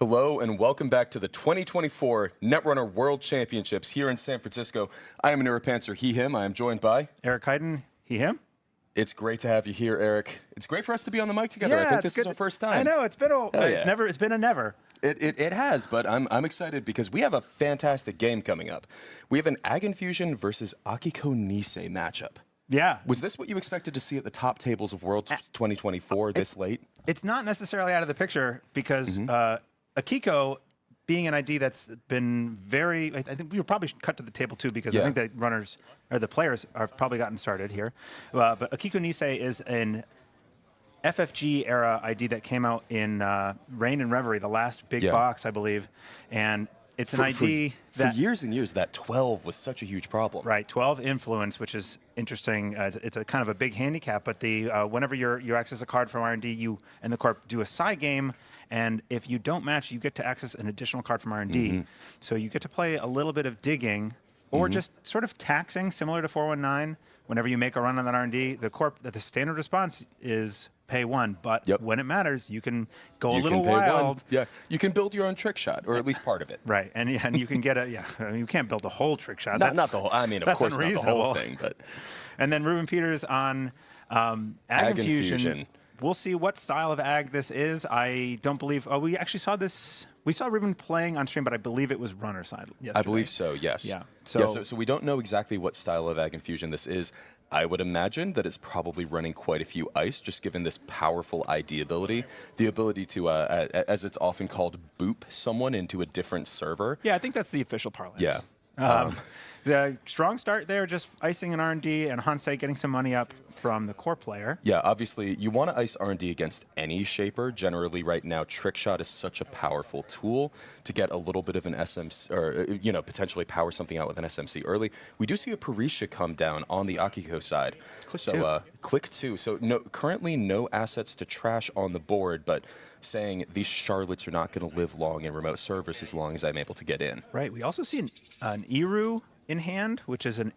Hello and welcome back to the 2024 Netrunner World Championships here in San Francisco. I am a Neuropantser, he, him. I am joined by Eric Hyden, he, him. It's great to have you here, Eric. It's great for us to be on the mic together. Yeah, I think this is our first time. I know, it's been it's been a never. It has, but I'm excited because we have a fantastic game coming up. We have an Aginfusion versus Akiko matchup. Yeah. Was this what you expected to see at the top tables of World 2024 this late? It's not necessarily out of the picture because Akiko, being an ID that's been very, I think we were probably cut to the table too because I think the runners or the players have probably gotten started here. But Akiko Nisei is an FFG era ID that came out in Reign and Reverie, the last big box, I believe, and it's an ID that for years and years that 12 was such a huge problem. Right, 12 influence, which is interesting. It's a kind of a big handicap, but the whenever you access a card from R&D, you and the corp do a side game, and if you don't match, you get to access an additional card from R&D. So you get to play a little bit of digging, or just sort of taxing, similar to 419. Whenever you make a run on that R&D, the standard response is pay one, but when it matters, you can go a little wild. Yeah, you can build your own trick shot, or at least part of it. Right, and you can get you can't build a whole trick shot. Not the whole. I mean, of course, not the whole thing, but. And then Rubenpieters on Aginfusion. We'll see what style of ag this is. I don't believe. Oh, we actually saw this. We saw Ruben playing on stream, but I believe it was runner side yesterday. I believe so. Yes. Yeah. So we don't know exactly what style of Aginfusion this is. I would imagine that it's probably running quite a few ice, just given this powerful ID ability, the ability to, as it's often called, boop someone into a different server. Yeah, I think that's the official parlance. Yeah. The strong start there, just icing an R&D and Hansei getting some money up from the core player. Yeah, obviously, you want to ice R&D against any shaper. Generally, right now, trick shot is such a powerful tool to get a little bit of an SMC, or potentially power something out with an SMC early. We do see a Parisha come down on the Akiko side. Click two. So currently no assets to trash on the board, but saying these Charlottes are not going to live long in remote servers as long as I'm able to get in. Right. We also see an Iru in hand, which is an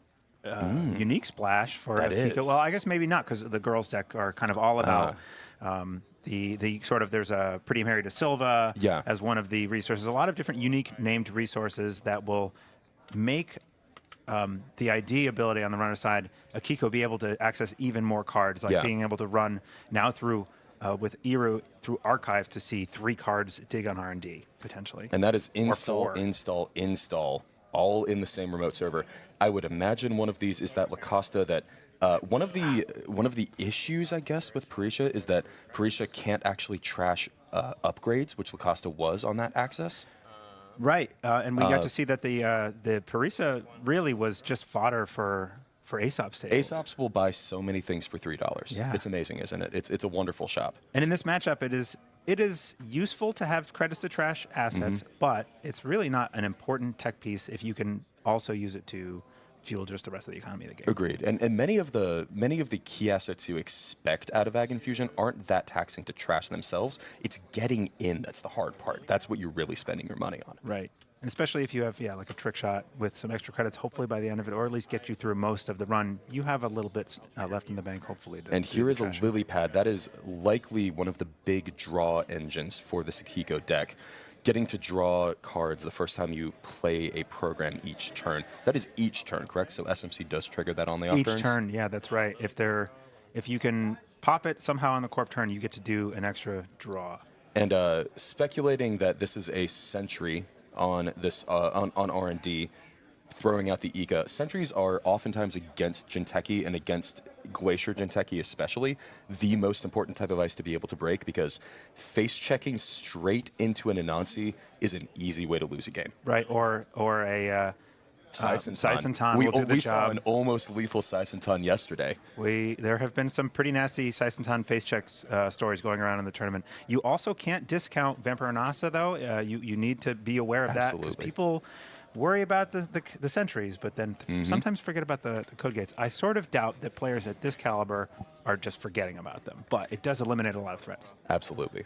unique splash for Akiko. Well, I guess maybe not, because the girls deck are kind of all about the sort of, there's a Pretty Mary de Silva as one of the resources. A lot of different unique named resources that will make the ID ability on the runner side, Akiko be able to access even more cards, like being able to run now through with Iru through archive to see 3 cards dig on R&D potentially. And that is install, install, all in the same remote server. I would imagine one of these is that Lacosta that one of the issues, I guess, with Parisha is that Parisha can't actually trash upgrades, which Lacosta was on that access. Right, and we got to see that the Parisha really was just fodder for Aesop's tables. Aesop's will buy so many things for $3. Yeah. It's amazing, isn't it? It's a wonderful shop. And in this matchup, it is useful to have credits to trash assets, but it's really not an important tech piece if you can also use it to fuel just the rest of the economy of the game. Agreed. And many of the key assets you expect out of Aginfusion aren't that taxing to trash themselves. It's getting in that's the hard part. That's what you're really spending your money on. Right. And especially if you have, like a trick shot with some extra credits, hopefully by the end of it, or at least get you through most of the run, you have a little bit left in the bank, hopefully. And here is a lily pad. That is likely one of the big draw engines for the Akiko deck. Getting to draw cards the first time you play a program each turn. That is each turn, correct? So SMC does trigger that on the off turns? Each turn, yeah, that's right. If you can pop it somehow on the corp turn, you get to do an extra draw. And speculating that this is a sentry on this on R&D, throwing out the Ika. Sentries are oftentimes against Jinteki and against Glacier Jinteki especially the most important type of ice to be able to break, because face checking straight into an Anansi is an easy way to lose a game. Right, or a Saisentan we will do the job. Saw an almost lethal Saisentan yesterday. There have been some pretty nasty Saisentan face checks stories going around in the tournament. You also can't discount Vampire Nasa, though. You need to be aware of that, because people worry about the sentries, but then sometimes forget about the code gates. I sort of doubt that players at this caliber are just forgetting about them, but it does eliminate a lot of threats. Absolutely.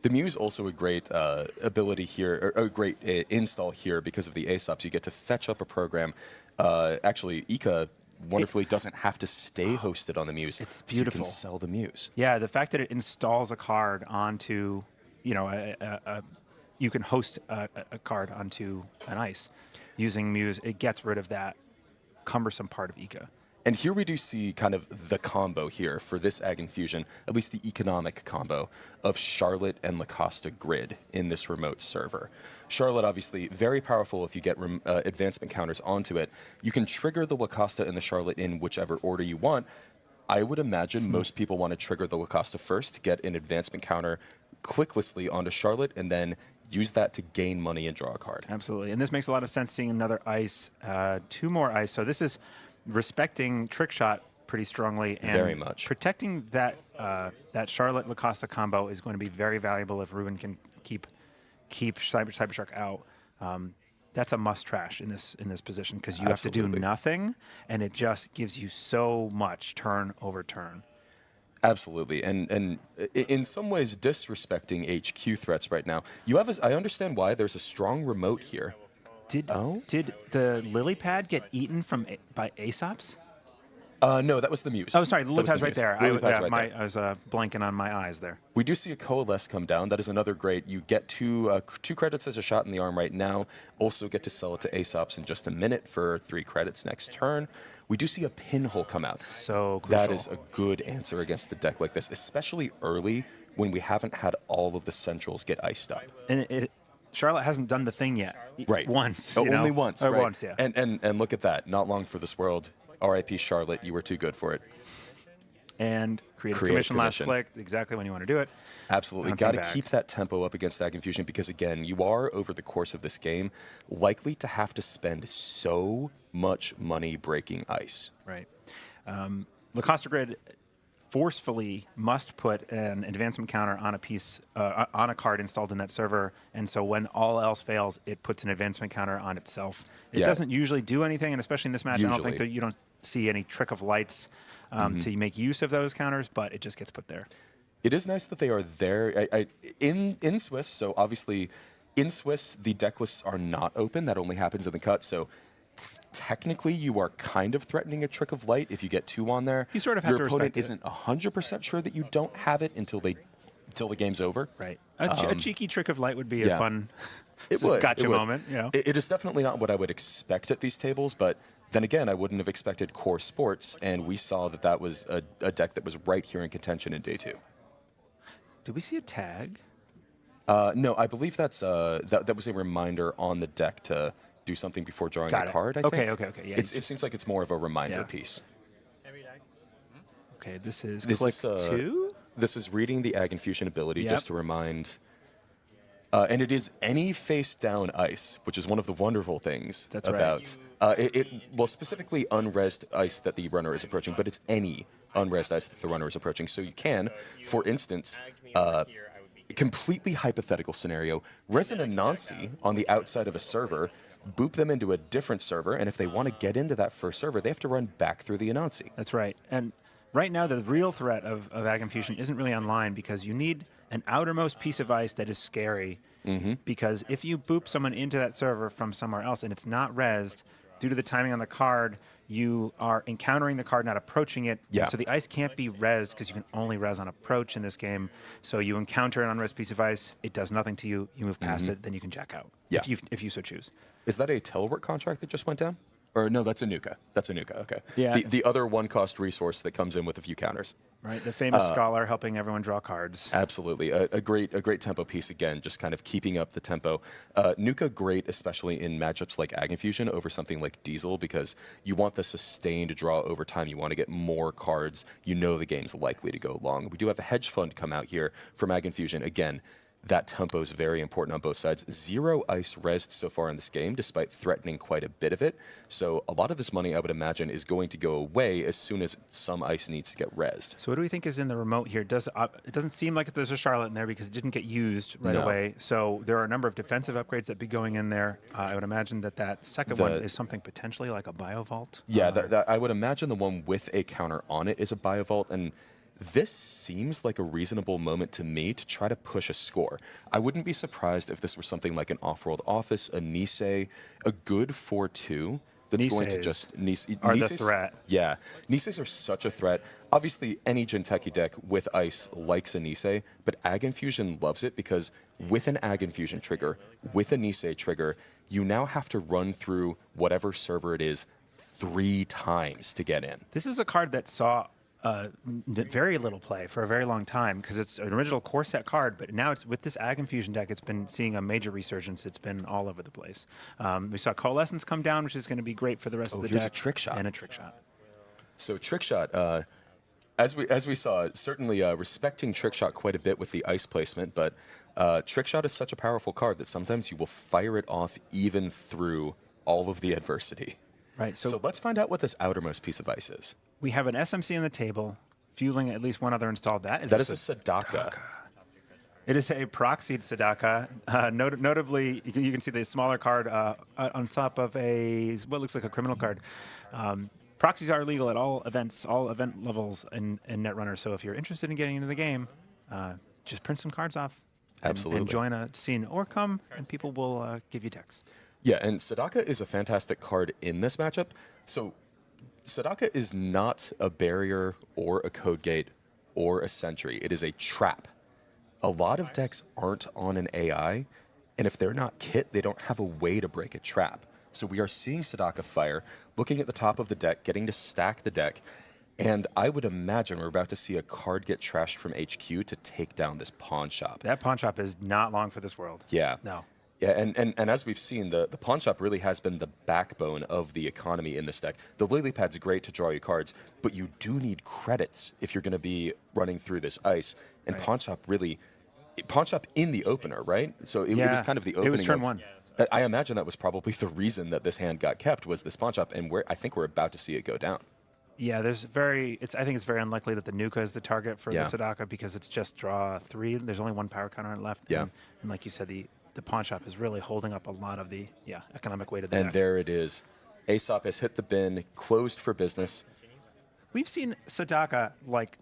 The Muse also a great ability here, or a great install here because of the Aesops. You get to fetch up a program. Actually, Ika wonderfully doesn't have to stay hosted on the Muse. It's beautiful. So you can sell the Muse. Yeah, the fact that it installs a card onto, you can host a card onto an ice. Using Muse, it gets rid of that cumbersome part of Ika. And here we do see kind of the combo here for this Aginfusion, at least the economic combo of Charlotte and Lacosta Grid in this remote server. Charlotte, obviously, very powerful if you get advancement counters onto it. You can trigger the Lacosta and the Charlotte in whichever order you want. I would imagine most people want to trigger the Lacosta first to get an advancement counter clicklessly onto Charlotte, and then use that to gain money and draw a card. Absolutely. And this makes a lot of sense, seeing another ice, 2 more ice. So this is respecting trick shot pretty strongly, and very much protecting that that Charlotte Lacosta combo is going to be very valuable if Ruben can keep Cybershark out. That's a must trash in this position, because you have to do nothing, and it just gives you so much turn over turn. Absolutely, and in some ways disrespecting HQ threats right now. You have, I understand why there's a strong remote here. Did the lily pad get eaten by Aesops? No, that was the Muse. Oh, sorry, the lily pad's right there. I was blanking on my eyes there. We do see a Coalesce come down. That is another great. You get two credits as a shot in the arm right now. Also get to sell it to Aesops in just a minute for 3 credits next turn. We do see a Pinhole come out. So crucial. That is a good answer against a deck like this, especially early when we haven't had all of the centrals get iced up. And Charlotte hasn't done the thing yet. Right. Once. Only once. Or right? once, yeah. And look at that. Not long for this world. R.I.P. Charlotte, you were too good for it. And create commission last click, exactly when you want to do it. Absolutely. Got to keep that tempo up against Aginfusion, because, again, you are, over the course of this game, likely to have to spend so much money breaking ice. Right. Lacosta Grid forcefully must put an advancement counter on a piece, on a card installed in that server, and so when all else fails, it puts an advancement counter on itself. It doesn't usually do anything, and especially in this match, I don't think that you don't see any trick of lights to make use of those counters, but it just gets put there. It is nice that they are there in Swiss. So obviously, in Swiss, the deck lists are not open. That only happens in the cut. So technically, you are kind of threatening a trick of light if you get 2 on there. You sort of have to respect it. Your opponent isn't 100% sure that you don't have it until the game's over. Right. A cheeky trick of light would be a fun gotcha moment. You know? It is definitely not what I would expect at these tables, but then again, I wouldn't have expected Core Sports, and we saw that that was a deck that was right here in contention in day 2. Did we see a tag? No, I believe that's that was a reminder on the deck to do something before drawing a card, I think. Okay. Yeah, it seems like it's more of a reminder piece. Okay, this is click 2? This is reading the Aginfusion ability just to remind. And it is any face-down ice, which is one of the wonderful things about well, specifically unresed ice that the runner is approaching, but it's any unresed ice that the runner is approaching. So you can, for instance, completely hypothetical scenario, res an Anansi on the outside of a server, boop them into a different server, and if they want to get into that first server, they have to run back through the Anansi. That's right. And right now, the real threat of Aginfusion isn't really online, because you need an outermost piece of ice that is scary, because if you boop someone into that server from somewhere else and it's not rezzed, due to the timing on the card, you are encountering the card, not approaching it. Yeah. So the ice can't be rezzed, because you can only res on approach in this game. So you encounter an unrezzed piece of ice, it does nothing to you, you move past it, then you can jack out, if you so choose. Is that a telework contract that just went down? Or no, that's a Nuka. That's a Nuka, okay. Yeah. The other one-cost resource that comes in with a few counters. Right, the famous scholar helping everyone draw cards. Absolutely. A great tempo piece, again, just kind of keeping up the tempo. Nuka, great, especially in matchups like Aginfusion over something like Diesel, because you want the sustained draw over time. You want to get more cards. You know the game's likely to go long. We do have a hedge fund come out here from Aginfusion. Again, that tempo is very important on both sides. 0 ice rezzed so far in this game, despite threatening quite a bit of it. So a lot of this money, I would imagine, is going to go away as soon as some ice needs to get rezzed. So what do we think is in the remote here? It doesn't seem like there's a Charlotte in there, because it didn't get used right away. So there are a number of defensive upgrades that be going in there. I would imagine that second one is something potentially like a Biovault. Yeah, I would imagine the one with a counter on it is a Biovault, and this seems like a reasonable moment to me to try to push a score. I wouldn't be surprised if this were something like an Off-World Office, a Nisei, a good 4-2, that's going to Niseis just are the threat. Yeah, Niseis are such a threat. Obviously, any Jinteki deck with ice likes a Nisei, but Aginfusion loves it because with an Aginfusion trigger, with a Nisei trigger, you now have to run through whatever server it is 3 times to get in. This is a card that saw very little play for a very long time because it's an original core set card, but now it's with this Aginfusion deck, it's been seeing a major resurgence. It's been all over the place. We saw Coalescence come down, which is going to be great for the rest of the here's deck. a Trick Shot. And a Trick Shot. So Trick Shot, as we saw, certainly respecting Trick Shot quite a bit with the ice placement, but Trick Shot is such a powerful card that sometimes you will fire it off even through all of the adversity. Right. So let's find out what this outermost piece of ice is. We have an SMC on the table, fueling at least one other installed. That is a Sadaka. It is a proxied Sadaka. Notably, you can see the smaller card on top of what looks like a criminal card. Proxies are legal at all events, all event levels in Netrunner. So if you're interested in getting into the game, just print some cards off. Absolutely. And join a scene, or come and people will give you decks. Yeah, and Sadaka is a fantastic card in this matchup. So Sadaka is not a barrier or a code gate or a sentry. It is a trap. A lot of decks aren't on an AI, and if they're not kit, they don't have a way to break a trap. So we are seeing Sadaka fire, looking at the top of the deck, getting to stack the deck, and I would imagine we're about to see a card get trashed from HQ to take down this pawn shop. That pawn shop is not long for this world. Yeah. No. Yeah, and as we've seen, the pawn shop really has been the backbone of the economy in this deck. The lily pad's great to draw you cards, but you do need credits if you're going to be running through this ice. And Right. pawn shop in the opener, right? So it was kind of the opening. It was turn one. I imagine that was probably the reason that this hand got kept was this pawn shop, and I think we're about to see it go down. Yeah, I think it's very unlikely that the Nuka is the target for the Sadaka because it's just draw 3. There's only 1 power counter on it left. Yeah. And like you said, the pawn shop is really holding up a lot of the economic weight of the And deck. there it is. Aesop has hit the bin, closed for business. We've seen Sadaka like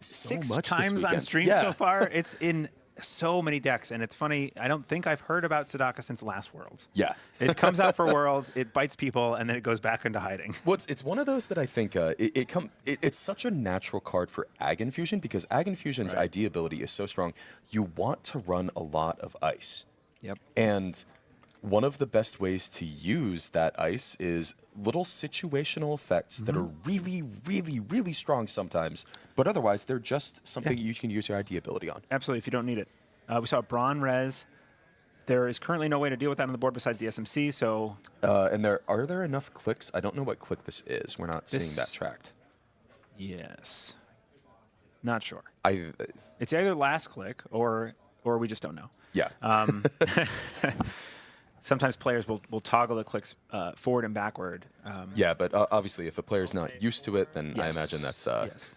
So 6 much this times on weekend. stream Yeah. so far. It's in so many decks, and it's funny. I don't think I've heard about Sadaka since last Worlds. Yeah. It comes out for Worlds, it bites people, and then it goes back into hiding. Well, it's one of those that I think it's such a natural card for Aginfusion because Aginfusion's ID ability is so strong. You want to run a lot of ice. Yep. And one of the best ways to use that ice is little situational effects that are really, really, really strong sometimes, but otherwise they're just something you can use your ID ability on. Absolutely, if you don't need it. We saw Brawn Res. There is currently no way to deal with that on the board besides the SMC, so... And are there enough clicks? I don't know what click this is. We're not seeing that tracked. Yes. Not sure. I It's either last click or we just don't know. Yeah. Sometimes players will toggle the clicks forward and backward. Yeah, but obviously if a player's not used to it, then I imagine that's... Yes.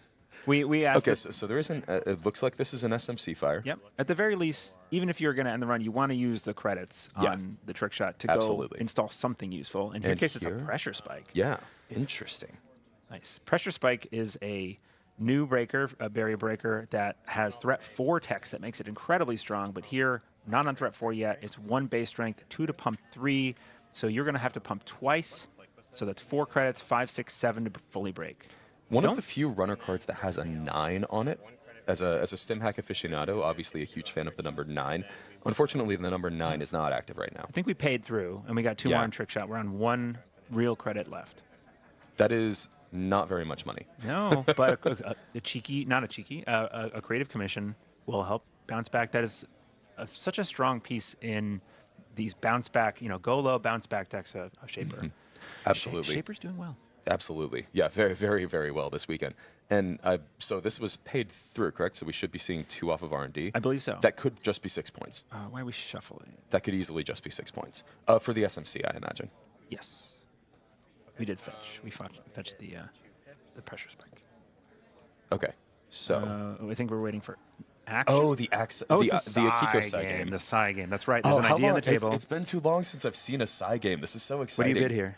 We asked... Okay, so there isn't... it looks like this is an SMC fire. Yep. At the very least, even if you're going to end the run, you want to use the credits on the trick shot to go install something useful. In your case, it's a pressure spike. Yeah, interesting. Nice. Pressure spike is a new breaker, a barrier breaker that has threat 4 text that makes it incredibly strong, but here, not on threat 4 yet. It's 1 base strength, 2 to pump 3, so you're going to have to pump twice. So that's 4 credits, 5, 6, 7 to fully break. One of the few runner cards that has a 9 on it. As a stim hack aficionado, obviously a huge fan of the number 9. Unfortunately, the number 9 is not active right now. I think we paid through, and we got 2 more on trick shot. We're on 1 real credit left. That is not very much money. No, but a creative commission will help bounce back. That is such a strong piece in these bounce back, go low bounce back decks of Shaper. Absolutely. Shaper's doing well. Absolutely. Yeah, very, very, very well this weekend. And so this was paid through, correct? So we should be seeing 2 off of R&D. I believe so. That could just be 6 points. Why are we shuffling? That could easily just be 6 points. For the SMC, I imagine. Yes. We did fetch. We fetched the pressure spike. Okay. So I think we're waiting for action. Oh, the Akiko Psy game. The Psy game. That's right. There's an idea on the table. It's been too long since I've seen a Psy game. This is so exciting. What do you bid here?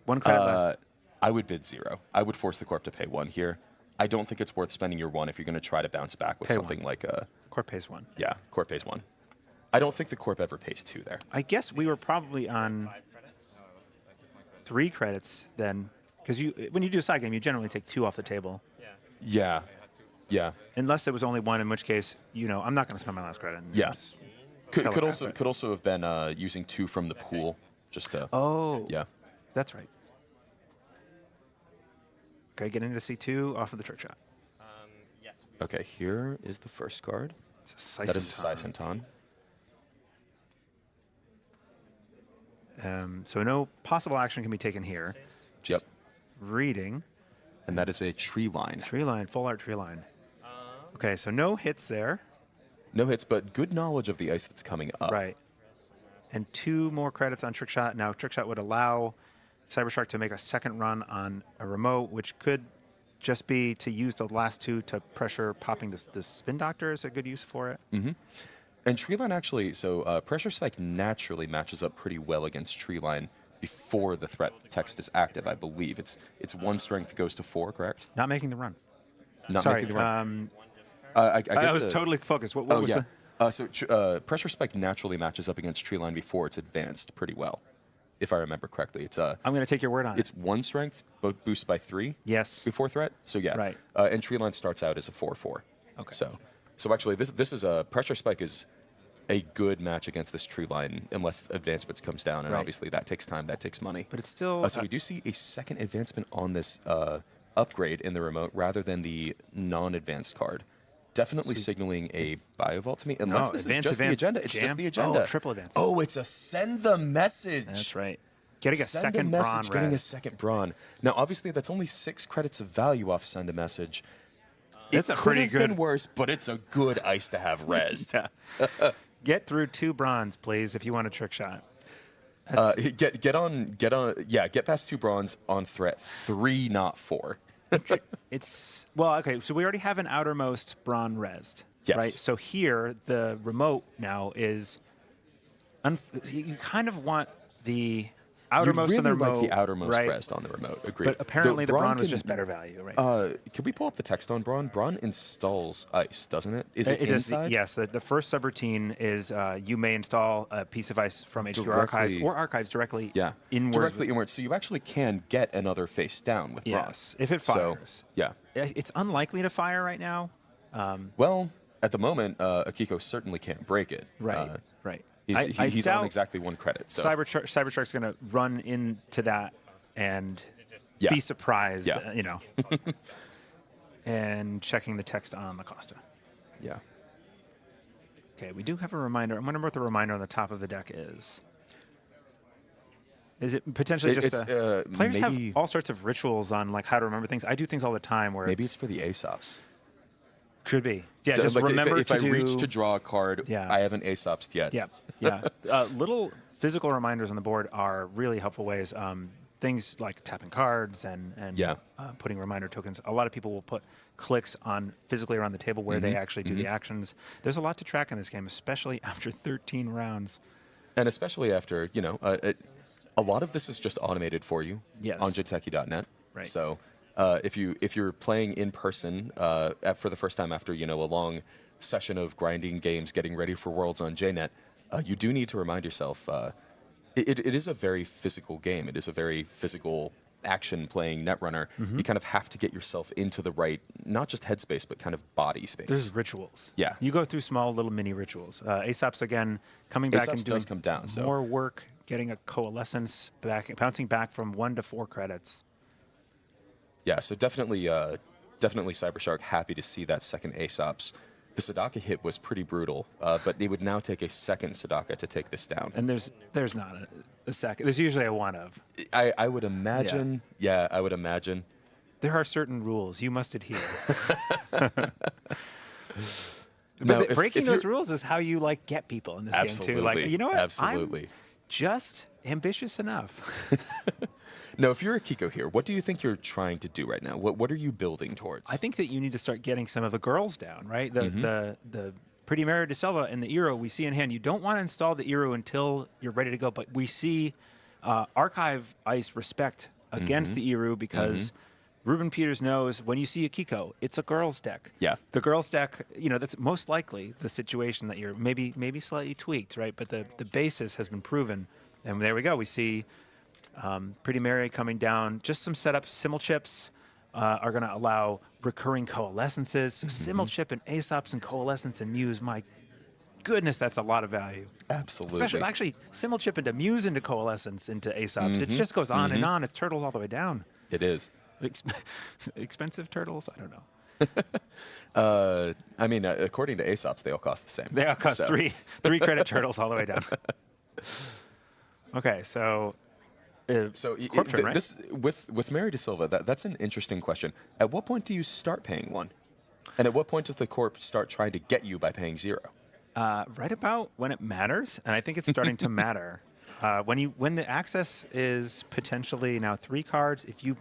1 credit left. I would bid 0. I would force the Corp to pay 1 here. I don't think it's worth spending your 1 if you're going to try to bounce back with something like a... Corp pays 1. Yeah, Corp pays 1. I don't think the Corp ever pays 2 there. I guess we were probably on... 3 credits, then because when you do a side game, you generally take 2 off the table. Yeah. Yeah. Unless there was only 1, in which case, I'm not going to spend my last credit. Yeah. Could also have been using 2 from the pool just to. Oh. Yeah. That's right. Okay, getting into C2 off of the trick shot. Okay, here is the first card. That is a Saisentan. So no possible action can be taken here. Just reading. And that is a tree line. Tree line, full art tree line. Okay, so no hits there. No hits, but good knowledge of the ice that's coming up. Right. And 2 more credits on trick shot. Now, trick shot would allow Cybershark to make a second run on a remote, which could just be to use the last 2 to pressure popping the spin doctor is a good use for it. Mm-hmm. And Treeline actually, so Pressure Spike naturally matches up pretty well against Treeline before the threat text is active, I believe. It's 1 strength goes to 4, correct? Not making the run. Not Sorry, making the run. I guess I was totally focused. What was so Pressure Spike naturally matches up against Treeline before it's advanced pretty well, if I remember correctly. It's I'm going to take your word on it. It's 1 strength, boost by 3. Yes. Before threat. So yeah. Right. And Treeline starts out as a 4/4. Okay. So actually, this is a Pressure Spike is a good match against this Treeline unless advancements comes down, and obviously that takes time, that takes money. But it's still. So we do see a second advancement on this upgrade in the remote rather than the non-advanced card. Definitely signaling a Biovault to me, unless this is just the agenda. It's just the agenda. Oh, triple advance. Oh, it's a send the message. That's right. Getting a send second a message, brawn getting a res. second brawn. Now, obviously, that's only 6 credits of value off send a message. That's it a could pretty have good. been worse, but it's a good ice to have resed. Get through 2 bronze, please, if you want a trick shot. Get past 2 bronze on threat 3, not 4. It's okay. So we already have an outermost brawn resed, Yes. right? So here the remote now is. You kind of want the outermost you of the really remote, like the outermost right? rest on the remote. Agreed. But apparently the brawn was can- just better value, right? Can we pull up the text on Brawn? Brawn installs ice, doesn't it? Is it does, inside? yes. The first subroutine is you may install a piece of ice from HQ Directly- Archive or Archives directly inwards. Directly inwards. So you actually can get another face down with Brawn. Yes, if it fires. So, yeah. It's unlikely to fire right now. Well, at the moment, Akiko certainly can't break it. Right, right. He's on exactly 1 credit. So. Cybershark's going to run into that and be surprised, and checking the text on the Costa. Yeah. Okay, we do have a reminder. I'm wondering what the reminder on the top of the deck is. Is it potentially players have all sorts of rituals on like how to remember things. I do things all the time where maybe it's for the Aesops. Could be. Yeah, just like remember if I reach to draw a card, Yeah. I haven't Aesopsed yet. Yeah. Little physical reminders on the board are really helpful ways. Things like tapping cards and putting reminder tokens. A lot of people will put clicks on physically around the table where they actually do the actions. There's a lot to track in this game, especially after 13 rounds. And especially after, a lot of this is just automated for you on jiteki.net. Right. So if you're playing in person for the first time after, a long session of grinding games, getting ready for Worlds on JNet, you do need to remind yourself it is a very physical game. It is a very physical action playing Netrunner. You kind of have to get yourself into the right, not just headspace, but kind of body space. There's rituals. Yeah. You go through small little mini rituals. Aesop's, again, coming back and doing does come down, so. more work, getting a coalescence, bouncing back from 1 to 4 credits. Yeah, so definitely Cybershark happy to see that second Aesop's. The Sadaka hit was pretty brutal, but they would now take a second Sadaka to take this down. And there's not a second. There's usually a 1 of. I would imagine. Yeah, I would imagine. There are certain rules you must adhere. Now, But breaking those rules is how you get people in this game too. Like, you know what? Absolutely. I'm just ambitious enough. Now, if you're Akiko here, what do you think you're trying to do right now? What are you building towards? I think that you need to start getting some of the girls down, right? The Pretty Mary de Silva and the Eero we see in hand. You don't want to install the Eero until you're ready to go, but we see Archive Ice respect against the Eero because rubenpieters knows when you see Akiko, it's a girls deck. Yeah. The girls deck, that's most likely the situation that you're maybe slightly tweaked, right? But the basis has been proven. And there we go. We see Pretty Mary coming down. Just some setup. Simul chips are going to allow recurring coalescences. So Simul chip and Aesops and coalescence and Muse. My goodness, that's a lot of value. Absolutely. Especially, actually, Simul chip into Muse into coalescence into Aesops. It just goes on and on. It's turtles all the way down. It is. Expensive turtles? I don't know. I mean, according to Aesops, they all cost the same. They all cost three credit turtles all the way down. Okay, so Corptron, right? This with Mary De Silva, that's an interesting question. At what point do you start paying 1? And at what point does the corp start trying to get you by paying 0? Right about when it matters, and I think it's starting to matter. When the access is potentially now 3 cards, if you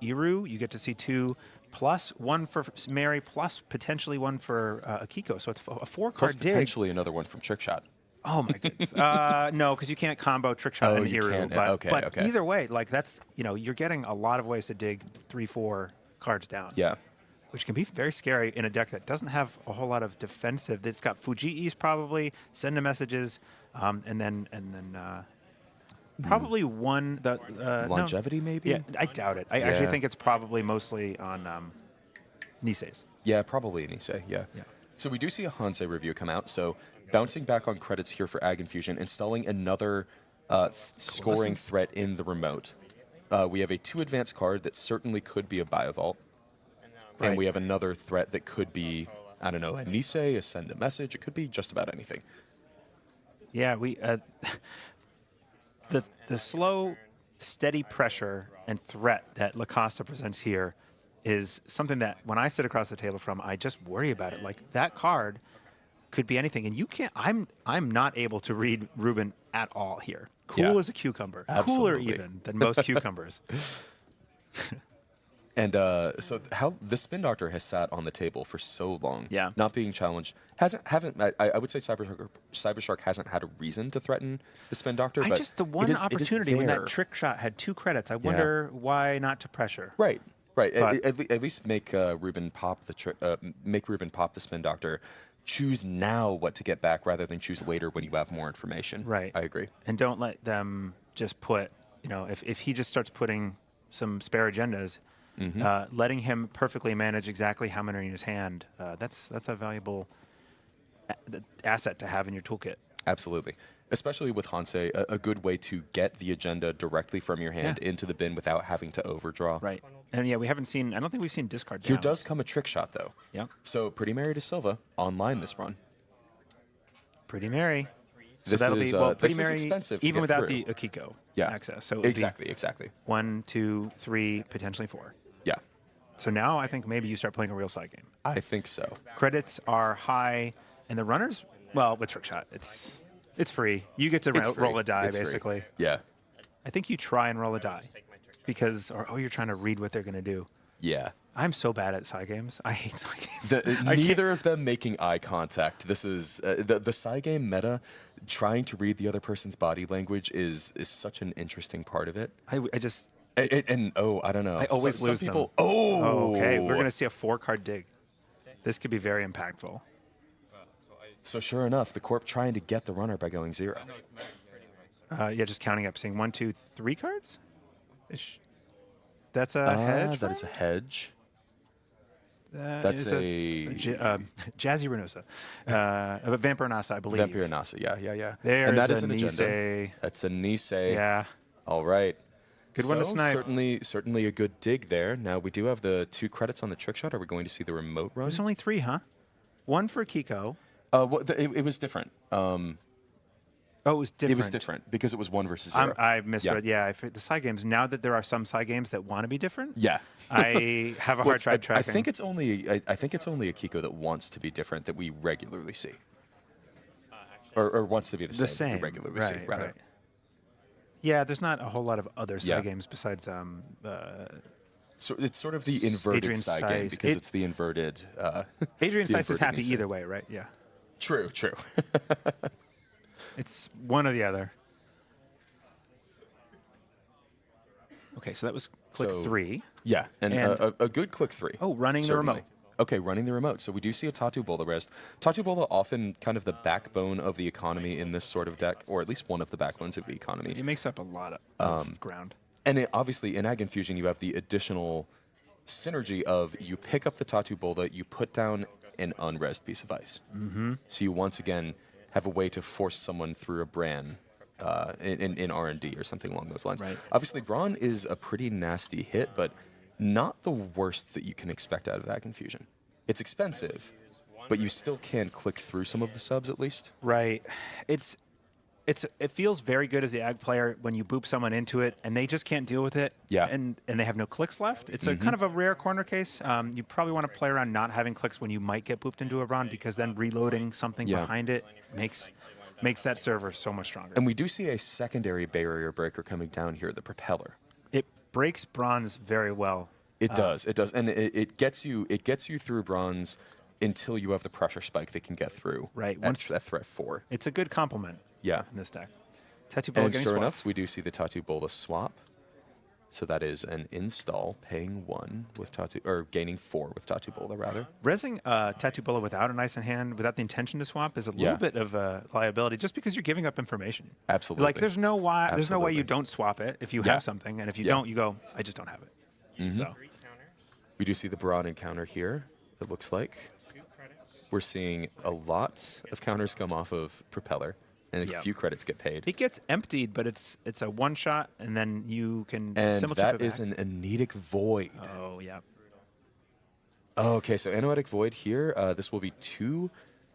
Iru, you get to see 2 plus 1 for Mary plus potentially 1 for Akiko. So it's a 4-card Plus dig. potentially another one from Trickshot. Oh my goodness. No, because you can't combo Trickshot and you Iru. can't. But Okay. either way, like that's you're getting a lot of ways to dig 3-4 cards down. Yeah. Which can be very scary in a deck that doesn't have a whole lot of defensive. It's got Fujiis probably, send the messages, and then probably one Longevity maybe? Yeah, I doubt it. I actually think it's probably mostly on Niseis. Yeah, probably an Nisei, yeah. So we do see a Hansei review come out, so bouncing back on credits here for Aginfusion, installing another scoring threat in the remote. We have a 2 advanced card that certainly could be a Biovault. And we have another threat that could be, I don't know, a Nisei, a send a message. It could be just about anything. Yeah, we the slow, steady pressure and threat that Lacosta presents here is something that when I sit across the table from, I just worry about it. Like that card could be anything, and you can't. I'm not able to read Ruben at all here. Cool as a cucumber, cooler even than most cucumbers. And so how the Spin Doctor has sat on the table for so long, not being challenged, I would say Cybershark hasn't had a reason to threaten the Spin Doctor. I but just the one opportunity when that trick shot had 2 credits. I wonder why not to pressure. Right. At least make Ruben pop the Spin Doctor. Choose now what to get back rather than choose later when you have more information. Right. I agree. And don't let them just put, if he just starts putting some spare agendas. Letting him perfectly manage exactly how many are in his hand, that's a valuable asset to have in your toolkit. Absolutely. Especially with Hansei, a good way to get the agenda directly from your hand into the bin without having to overdraw. Right. And we haven't seen, I don't think we've seen discard Here down. does come a trick shot, though. Yeah. So Pretty Mary De Silva online this run. Pretty Mary. So this that'll is, be, well, Pretty this Mary, is expensive to even get without through. the Akiko access. So exactly. 1, 2, 3, potentially 4. Yeah. So now I think maybe you start playing a real side game. I think so. Credits are high, and the runners, well, with trick shot, it's free. You get to roll a die, basically. Free. Yeah. I think you try and roll a die because, you're trying to read what they're going to do. Yeah. I'm so bad at side games. I hate side games. Neither of them making eye contact. This is the side game meta. Trying to read the other person's body language is such an interesting part of it. I just. I don't know. I always lose people. Them. Oh, okay. We're going to see a 4-card dig. This could be very impactful. So sure enough, the corp trying to get the runner by going 0. Just counting up, saying 1, 2, 3 cards. That's a hedge. That is a hedge. That's a Jazzy Renosa, a Vampire Nasa, I believe. Vampire Nasa, yeah. There's and that is a an agenda. That's a Nisei. Yeah. All right. Good one to snipe. Certainly a good dig there. Now we do have the 2 credits on the trick shot. Are we going to see the remote run? There's only 3, huh? 1 for Akiko. It was different. It was different. It was different because it was 1 versus 0. I misread. Yeah, the side games. Now that there are some side games that want to be different, I have a hard time tracking. I think it's only Akiko that wants to be different that we regularly see, or wants to be the same that we regularly see. Rather. Right. Yeah, there's not a whole lot of other side games besides. So it's sort of the inverted Adrian side game because it's the inverted. Adrian Seiss is happy Nisei. either way, right? Yeah. True. It's one or the other. Okay, so that was click 3. Yeah, and a good click 3. Oh, running certainly. the remote. Okay, running the remote. So we do see a Tatu Bola rest. Tatu Bola often kind of the backbone of the economy in this sort of deck, or at least one of the backbones of the economy. It makes up a lot of ground. And obviously, in Aginfusion, you have the additional synergy of you pick up the Tatu Bola, you put down an unresed piece of ice. So you once again have a way to force someone through a Bran in R&D or something along those lines. Right. Obviously, Brawn is a pretty nasty hit, but not the worst that you can expect out of Aginfusion. It's expensive, but you still can click through some of the subs at least. Right. It feels very good as the ag player when you boop someone into it and they just can't deal with it. Yeah. And they have no clicks left. It's a kind of a rare corner case. You probably want to play around not having clicks when you might get booped into a Brawn, because then reloading something behind it makes that server so much stronger. And we do see a secondary barrier breaker coming down here, the propeller. It breaks bronze very well. It does, and it gets you through bronze until you have the pressure spike that can get through. Right. Once at threat 4. It's a good complement. Yeah. In this deck. Tatu Bola And getting sure swapped. enough, we do see the Tatu Bola swap. So that is an install, paying 1 with Tatu, or gaining 4 with Tatu Bola rather. Rezzing Tatu Bola without an ice in hand, without the intention to swap, is a little bit of a liability, just because you're giving up information. Absolutely. Like there's no way Absolutely. you don't swap it if you have something, and if you don't, you go, I just don't have it. So We do see the Broad encounter here, it looks like. We're seeing a lot of counters come off of Propeller, and a few credits get paid. it gets emptied, but it's a one shot, and then you can And simultape that it is back. an Anetic Void. Oh yeah. Okay, so Anoetic Void here. This will be 2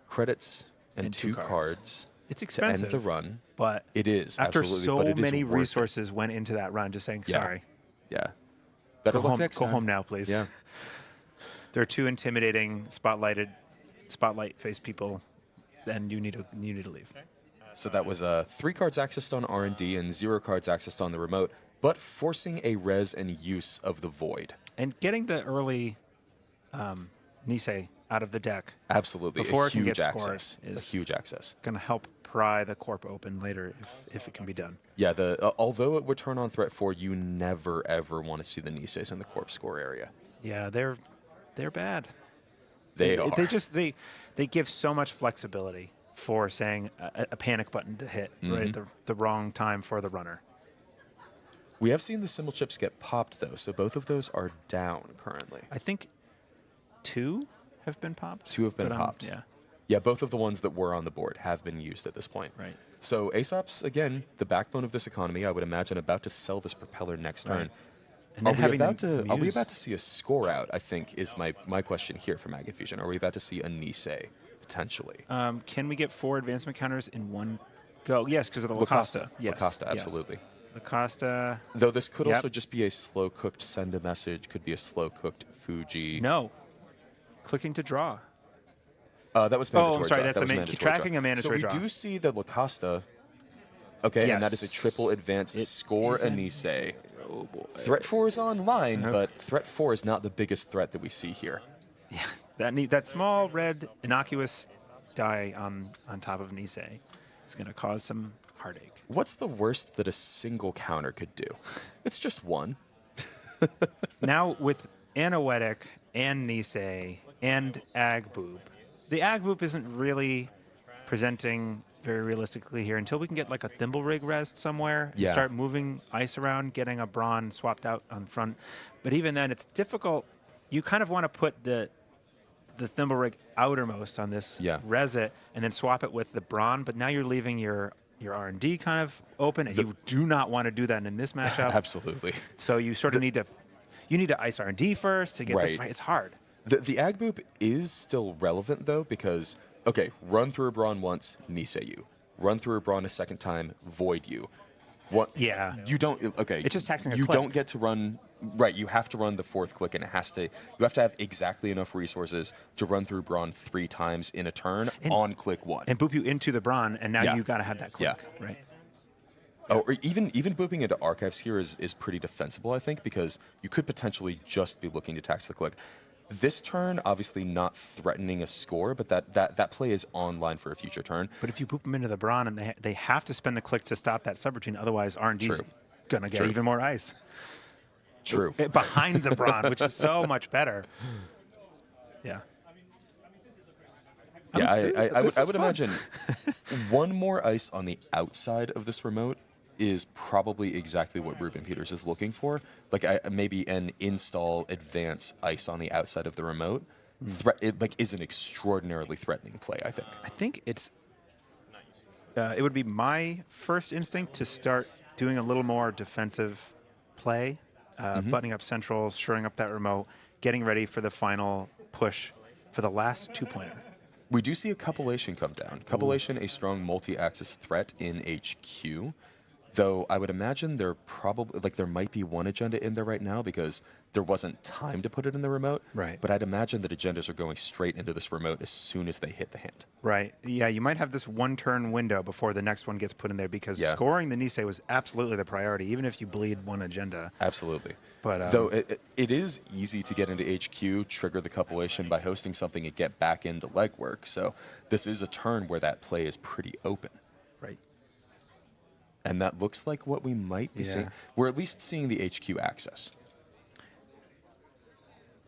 credits and 2 cards. cards It's to expensive, end the run. but It is, after absolutely, so but it is many worth it. resources went into that run, just saying sorry. Yeah. Better luck next Go time. home now, please. Yeah. They're too intimidating, spotlight face people, and you need to leave. So that was 3 cards accessed on R&D and 0 cards accessed on the remote, but forcing a res and use of the Void. And getting the early Nisei out of the deck Absolutely. before a it can huge get access. scored A is huge access. going to help pry the corp open later if it can be done. Yeah, although it would turn on threat 4, you never ever want to see the Niseis in the corp score area. Yeah, they're bad. They are. They give so much flexibility for saying a panic button to hit right at the wrong time for the runner. We have seen the symbol chips get popped, though, so both of those are down currently. I think 2 have been popped. 2 have been but, popped. Yeah. Yeah, both of the ones that were on the board have been used at this point. Right. So Aesop's, again, the backbone of this economy, I would imagine about to sell this propeller next turn. And then having Are we about to see a score out, I think, is my question here from Aginfusion. Are we about to see a Nisei, potentially? Can we get 4 advancement counters in one go? Yes, because of the Lacosta. Yes. Lacosta, absolutely. Lacosta. Though this could also just be a slow-cooked send a message, could be a slow-cooked Fuji. No. Clicking to draw. That was mandatory. I'm sorry, draw. that's that the was mandatory tracking draw. a mandatory So we draw. do see the Lacosta. Okay, and that is a Yes. triple advance score is a Nisei. Oh boy. Threat 4 is online, but threat 4 is not the biggest threat that we see here. Yeah. That small red innocuous die on top of Nisei is going to cause some heartache. What's the worst that a single counter could do? It's just 1. Now with Anoetic and Nisei and Ag Boop, the Ag Boop isn't really presenting very realistically here until we can get like a thimble rig rest somewhere and start moving ice around, getting a Brawn swapped out on front. But even then, it's difficult. You kind of want to put the thimble rig outermost on this, res it, and then swap it with the Brawn. But now you're leaving your R&D kind of open, and you do not want to do that in this matchup. Absolutely. So you sort of need to ice R&D first to get this right. It's hard. The Ag Boop is still relevant, though, because, okay, run through a Brawn once, Nisei you. Run through a Brawn a second time, Void you. What? Yeah. You don't, okay. It's just taxing a You click. don't get to run, right, you have to run the 4th click, and you have to have exactly enough resources to run through Brawn 3 times in a turn on click 1. And boop you into the Brawn, and now you got to have that click, right? Oh, or even booping into archives here is pretty defensible, I think, because you could potentially just be looking to tax the click. This turn, obviously not threatening a score, but that play is online for a future turn. But if you boop them into the Brawn, and they have to spend the click to stop that subroutine, otherwise R&D's going to get even more ice. True. Behind the Brawn, which is so much better. Yeah. Yeah, I would fun. imagine one more ice on the outside of this remote is probably exactly what Ruben Peters is looking for. Like maybe an install advance ice on the outside of the remote. It is an extraordinarily threatening play, I think. I think it would be my first instinct to start doing a little more defensive play, buttoning up centrals, shoring up that remote, getting ready for the final push for the last 2-pointer. We do see a Copulation come down. Copulation, a strong multi-axis threat in HQ. Though I would imagine there might be one agenda in there right now because there wasn't time to put it in the remote. Right. But I'd imagine that agendas are going straight into this remote as soon as they hit the hand. Right. Yeah, you might have this one-turn window before the next one gets put in there because scoring the Nisei was absolutely the priority, even if you bleed one agenda. Absolutely. But though it is easy to get into HQ, trigger the Copulation by hosting something and get back into legwork. So this is a turn where that play is pretty open. Right. And that looks like what we might be seeing. We're at least seeing the HQ access.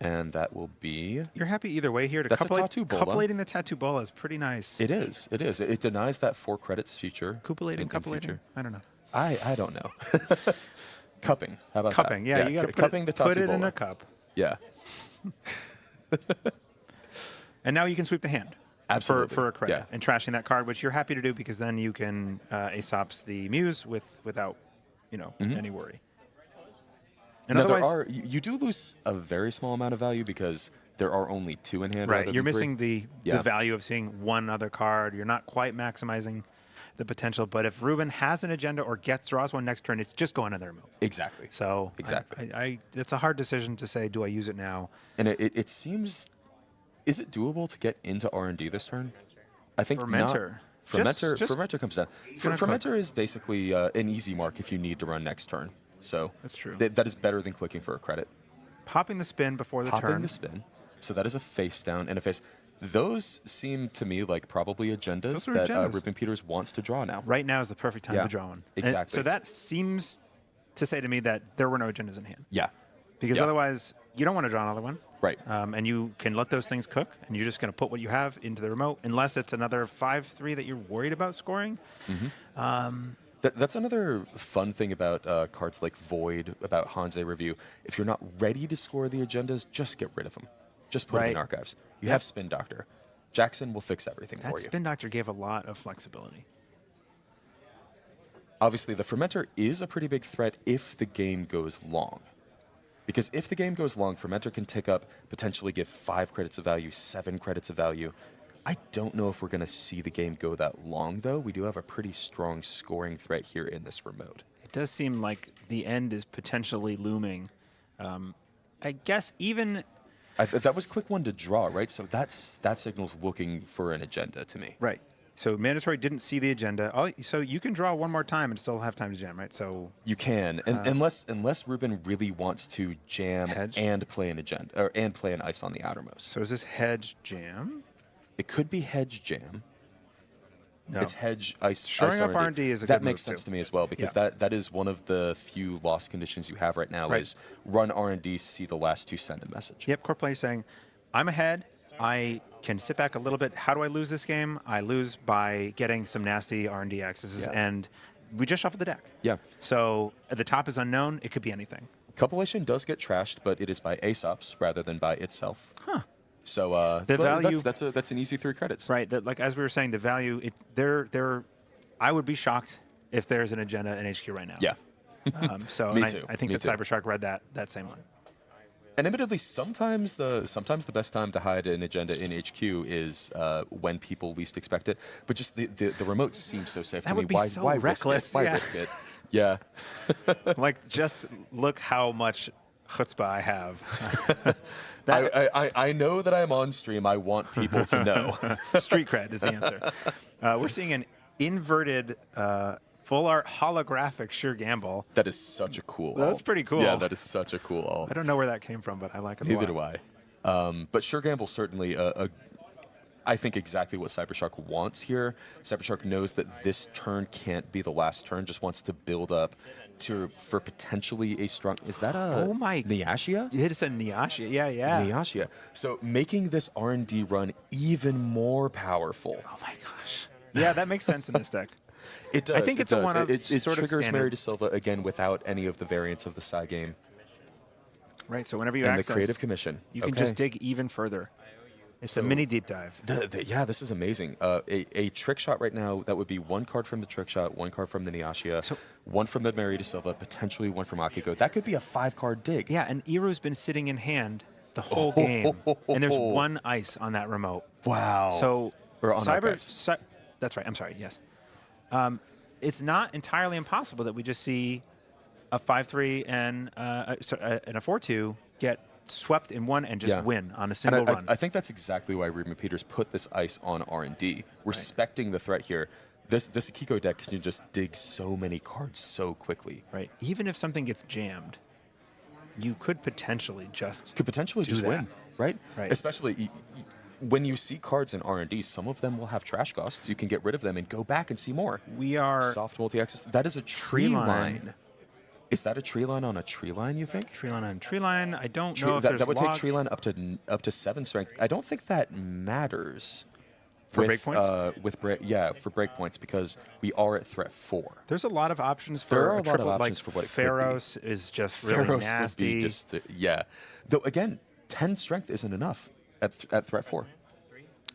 And that will be... You're happy either way here. That's a tattoo bola. Coupulating the tattoo bola is pretty nice. It is. It is. It denies that 4 credits feature. Coupulating. I don't know. I don't know. Cupping. How about Cupping. that? Yeah, you got to cupping the tattoo put it bola. in a cup. Yeah. And now you can sweep the hand. Absolutely. For a credit and trashing that card, which you're happy to do because then you can Aesop's the Muse without any worry. And now otherwise, you do lose a very small amount of value because there are only 2 in hand. Right, rather you're than missing 3. the value of seeing one other card. You're not quite maximizing the potential. But if Ruben has an agenda or draws one next turn, it's just going in the remote. Exactly. So exactly. It's a hard decision to say, do I use it now? And it seems. Is it doable to get into R&D this turn? I think Fermenter. Fermenter comes down. Fermenter is basically an easy mark if you need to run next turn. So that's true. That is better than clicking for a credit. Popping the spin before the turn. Popping the spin. So that is a face down and a face. Those seem to me like probably agendas that Ruben Peters wants to draw now. Right now is the perfect time to draw one. Exactly. And so that seems to say to me that there were no agendas in hand. Yeah. Because otherwise, you don't want to draw another one. Right. And you can let those things cook, and you're just going to put what you have into the remote, unless it's another 5-3 that you're worried about scoring. That's another fun thing about cards like Void, about Hanze Review. If you're not ready to score the agendas, just get rid of them. Just put them in archives. You have Spin Doctor. Jackson will fix everything for you. That Spin Doctor gave a lot of flexibility. Obviously, the Fermenter is a pretty big threat if the game goes long. Because if the game goes long, Fermenter can tick up, potentially give 5 credits of value, 7 credits of value. I don't know if we're going to see the game go that long, though. We do have a pretty strong scoring threat here in this remote. It does seem like the end is potentially looming. I guess even... that was quick one to draw, right? So that signal's looking for an agenda to me. Right. So Mandatory didn't see the agenda. So you can draw one more time and still have time to jam, right? So you can, unless Ruben really wants to jam and play an agenda and play an ice on the outermost. So is this hedge jam? It could be hedge jam. No. It's hedge ice. Shoring up R&D is a good that makes move sense to me as well because that is one of the few lost conditions you have right now is run R&D, see the last 2, send a message. Yep, core play saying, I'm ahead. I can sit back a little bit. How do I lose this game? I lose by getting some nasty R&D accesses, and we just shuffled the deck. Yeah. So at the top is unknown. It could be anything. Copulation does get trashed, but it is by Aesop's rather than by itself. Huh. So the value that's an easy 3 credits. Right. Like as we were saying, the value I would be shocked if there's an agenda in HQ right now. Yeah. Me too. I think that Cybershark read that same line. And admittedly, sometimes the best time to hide an agenda in HQ is when people least expect it. But just the remote seems so safe to me. That would be so reckless. Why risk it? Yeah. Like, just look how much chutzpah I have. I know that I'm on stream. I want people to know. Street cred is the answer. We're seeing an inverted full art holographic Sure Gamble. That is such a cool alt. That's pretty cool. Yeah, that is such a cool alt. I don't know where that came from, but I like it a lot. Neither do I. But Sure Gamble certainly I think exactly what Cybershark wants here. Cybershark knows that this turn can't be the last turn, just wants to build up for potentially a strong... Is that a Neashia? You hit us a Neashia, yeah. Neashia. So making this R&D run even more powerful. Oh my gosh. Yeah, that makes sense in this deck. It does. I think it's a one of it sort of triggers standard. Mary de Silva again without any of the variants of the Psy game. Right, so whenever you And access... the Creative Commission. You can just dig even further. It's a mini deep dive. Yeah, this is amazing. A trick shot right now, that would be one card from the trick shot, one card from the Neashia, one from the Mary de Silva, potentially one from Akiko. That could be a 5-card dig. Yeah, and Iru's been sitting in hand the whole game, and there's one ice on that remote. Wow. So or on archives. That's right. I'm sorry. Yes. It's not entirely impossible that we just see a 5-3 and a 4-2 get swept in one and just win on a single run. I think that's exactly why Ruben Peters put this ice on R&D, respecting the threat here. This Akiko deck can just dig so many cards so quickly. Right. Even if something gets jammed, you could potentially just win, right? Right. Especially when you see cards in R&D, some of them will have trash costs. You can get rid of them and go back and see more. We are soft multi-access. That is a tree line. Is that a tree line on a tree line, you think? Tree line on tree line. I don't know if that would take tree line up to 7 strength. I don't think that matters. For breakpoints? For breakpoints, because we are at threat 4. There's a lot of options for there are a lot of options for what it Pharaohs could be. is just really nasty. Would be just, Though, again, 10 strength isn't enough at threat 4.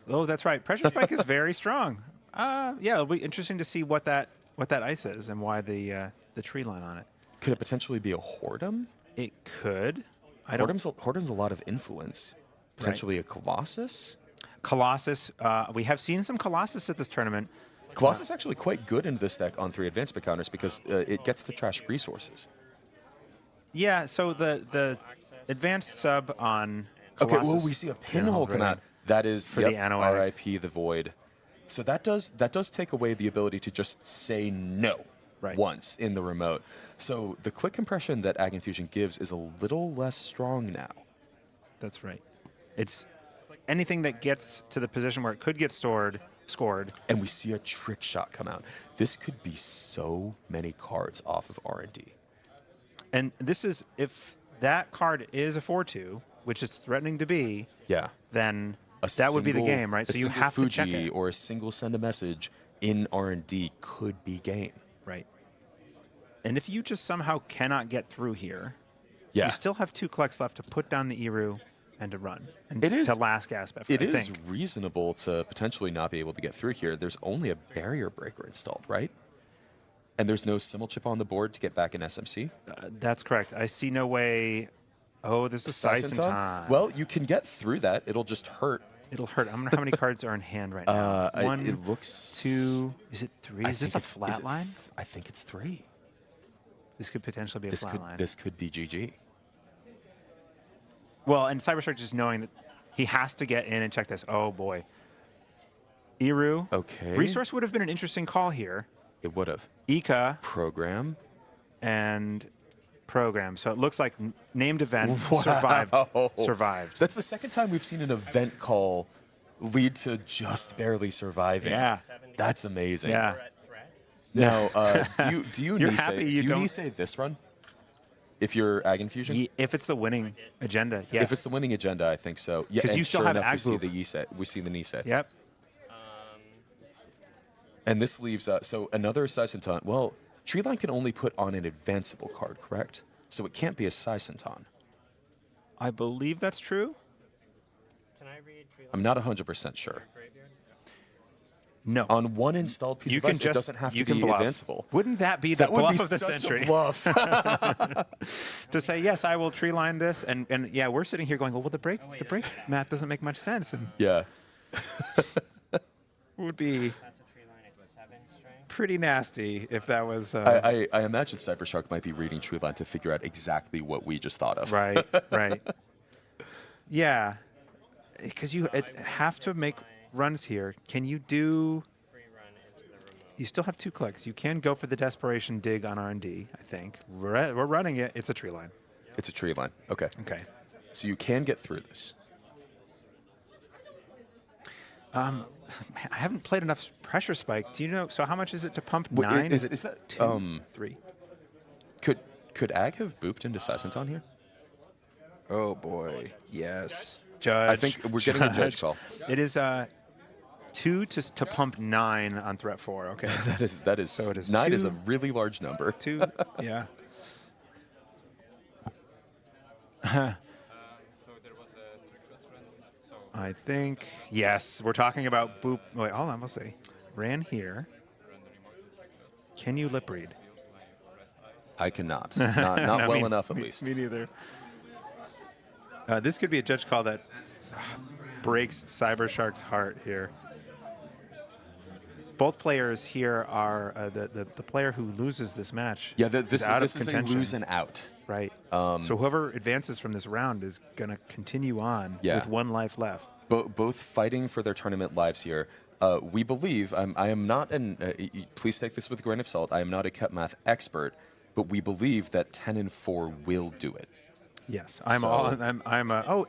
Oh, that's right. Pressure Spike is very strong. Yeah, it'll be interesting to see what that ice is and why the tree line on it. Could it potentially be a Whoredom? It could. Whoredom's a lot of influence. Potentially a Colossus? Colossus. We have seen some Colossus at this tournament. Colossus is actually quite good in this deck on 3 advancement counters because it gets to trash resources. Yeah, so the advanced sub on Colossus. Okay, well, we see a pinhole come out. That is for the Anoatic. RIP the Void. So that does take away the ability to just say no once in the remote. So the quick compression that Aginfusion gives is a little less strong now. That's right. It's anything that gets to the position where it could get scored. And we see a trick shot come out. This could be so many cards off of R&D. And this is, if that card is a 4-2, which it's threatening to be, then that would be the game, right? So you have to check it. Or a single send a message in R&D could be game. Right. And if you just somehow cannot get through here, you still have 2 collects left to put down the Iru and to run. And it is to last gasp effort, It is reasonable to potentially not be able to get through here. There's only a barrier breaker installed, right? And there's no Simmel chip on the board to get back in SMC? That's correct. I see no way. Oh, there's a Sicenton. Well, you can get through that. It'll just hurt. It'll hurt. I wonder how many cards are in hand right now. 1, it looks 2. Is it 3? Is this a flat line? I think it's 3. This could potentially be a flat line. This could be GG. Well, and Cybershark just knowing that he has to get in and check this. Oh, boy. Iru. Okay. Resource would have been an interesting call here. It would have. Ika. Program. And program. So it looks like named event survived. That's the second time we've seen an event call lead to just barely surviving. Yeah. That's amazing. Yeah. Now, do you You're happy you don't say this run? If you're Aginfusion? If it's the winning agenda, yes. If it's the winning agenda, I think so. Yeah, because you still have we see the E set. We see the knee set. Yep. And this leaves so another Sicenton. Well, Treeline can only put on an advanceable card, correct? So it can't be a Sicenton. I believe that's true. I'm not 100% sure. No. On one installed piece of ice, it doesn't have to be advanceable. Wouldn't that be the bluff of the century? A bluff. To say, yes, I will tree line this. And yeah, we're sitting here going, well, the break math doesn't make much sense. And yeah. It would be pretty nasty if that was... I imagine Cybershark might be reading Treeline to figure out exactly what we just thought of. Right, right. Yeah. Because you have to make runs here. Can you do... You still have 2 clicks. You can go for the desperation dig on R&D, I think. We're running it. It's a tree line. It's a tree line. Okay. Okay. So you can get through this. I haven't played enough Pressure Spike. Do you know? So how much is it to pump 9? Is that 2, 3? Could Ag have booped into Sisenton here? Oh boy, yes. Judge. I think we're getting a judge call. It is 2 to pump 9 on threat 4. Okay. that is. So it is 9 2, is a really large number. 2. Yeah. I think yes. We're talking about boop. Wait, hold on. We'll see. Ran here. Can you lip read? I cannot. Not No, well enough, at me, least. Me neither. This could be a judge call that breaks Cybershark's heart here. Both players here are the player who loses this match. Yeah, this is a contention. lose and out. Right. So whoever advances from this round is going to continue on with 1 life left. Both fighting for their tournament lives here. We believe, I am not please take this with a grain of salt, I am not a cut math expert, but we believe that 10 and 4 will do it. Yes, oh,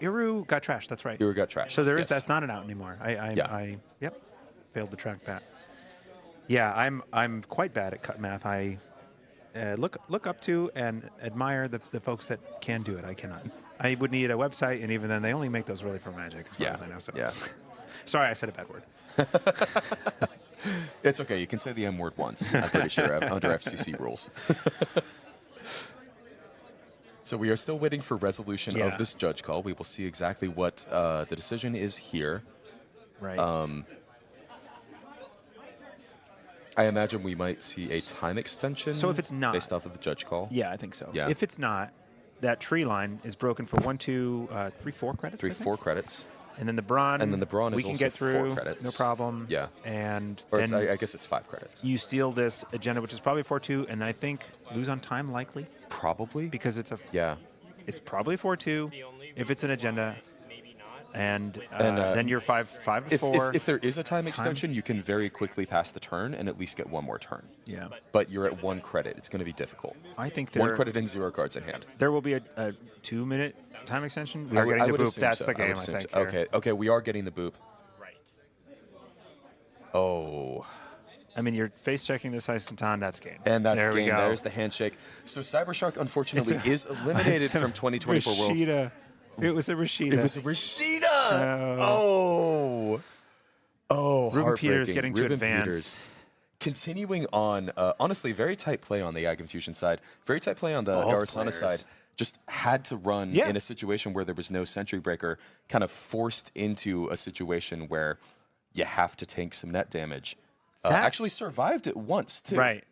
Iru got trashed. That's right. Iru got trashed. So yes. that's not an out anymore. Yep, failed to track that. Yeah, I'm quite bad at cut math. I look up to and admire the folks that can do it. I cannot. I would need a website, and even then, they only make those really for Magic, as far as I know. So. Yeah. Sorry, I said a bad word. It's okay. You can say the M word once. I'm pretty sure under FCC rules. So we are still waiting for resolution of this judge call. We will see exactly what the decision is here. Right. I imagine we might see a time extension. So if it's not, based off of the judge call. Yeah, I think so. Yeah. If it's not, that tree line is broken for 1, 2, 3, 4 credits. 4 credits. And then the brawn. And then the brawn we is can also get through, 4 credits. No problem. Yeah. And or then I guess it's 5 credits. You steal this agenda, which is probably 4-2, and then I think lose on time likely. Probably. Because it's a. Yeah. It's probably 4-2 if it's an agenda. And then you're 5 to 4. If there is a time extension, you can very quickly pass the turn and at least get 1 more turn. Yeah. But you're at 1 credit. It's going to be difficult. I think 1 credit and 0 cards in hand. There will be a 2-minute time extension. We are getting the boop. That's the game, I think. So. Okay, we are getting the boop. Right. Oh. I mean, you're face checking this Isenton, that's game. And that's game. There's the handshake. So Cybershark, unfortunately, is eliminated from 2024 Worlds. It was a Rashida. It was a Rashida. Oh. rubenpieters getting to advance. Continuing on, honestly, very tight play on the Aginfusion side. Very tight play on the Narasana side. Just had to run in a situation where there was no Sentry Breaker, kind of forced into a situation where you have to tank some net damage. Actually survived it once, too. Right.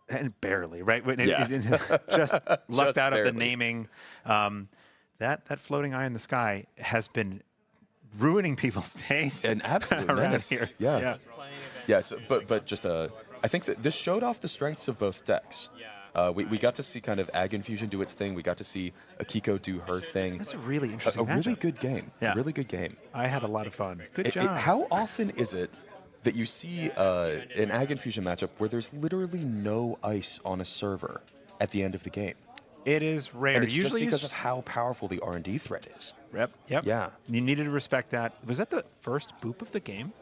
And barely, right? Just lucked out of the naming. That floating eye in the sky has been ruining people's days. An absolute menace. Here. Yeah. So, but just I think that this showed off the strengths of both decks. We got to see kind of Aginfusion do its thing. We got to see Akiko do her thing. That's a really interesting matchup. Really good game. Yeah. A really good game. I had a lot of fun. Good job. How often is it that you see an Aginfusion matchup where there's literally no ice on a server at the end of the game? It is rare. And it's usually just because of how powerful the R&D threat is. Yep. Yeah. You needed to respect that. Was that the first boop of the game?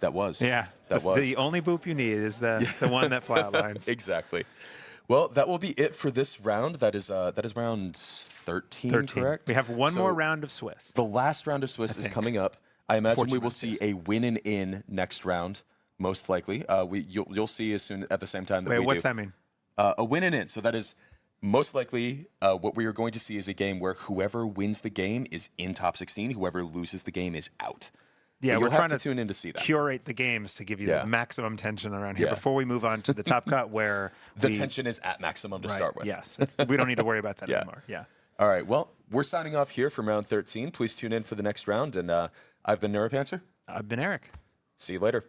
That was. Yeah. That was. The only boop you need is the one that flatlines. Exactly. Well, that will be it for this round. That is round 13, correct? We have one more round of Swiss. The last round of Swiss is coming up. I imagine we will see a win and in next round, most likely. You'll see as soon at the same time that we do. Wait, what's that mean? A win and in. So that is most likely what we are going to see is a game where whoever wins the game is in top 16. Whoever loses the game is out. Yeah, we're trying to tune in to see that. Curate the games to give you the maximum tension around here before we move on to the top cut where the tension is at maximum to start with. Yes, we don't need to worry about that anymore. Yeah. All right. Well, we're signing off here from round 13. Please tune in for the next round. And I've been Neuropantser. I've been Eric. See you later.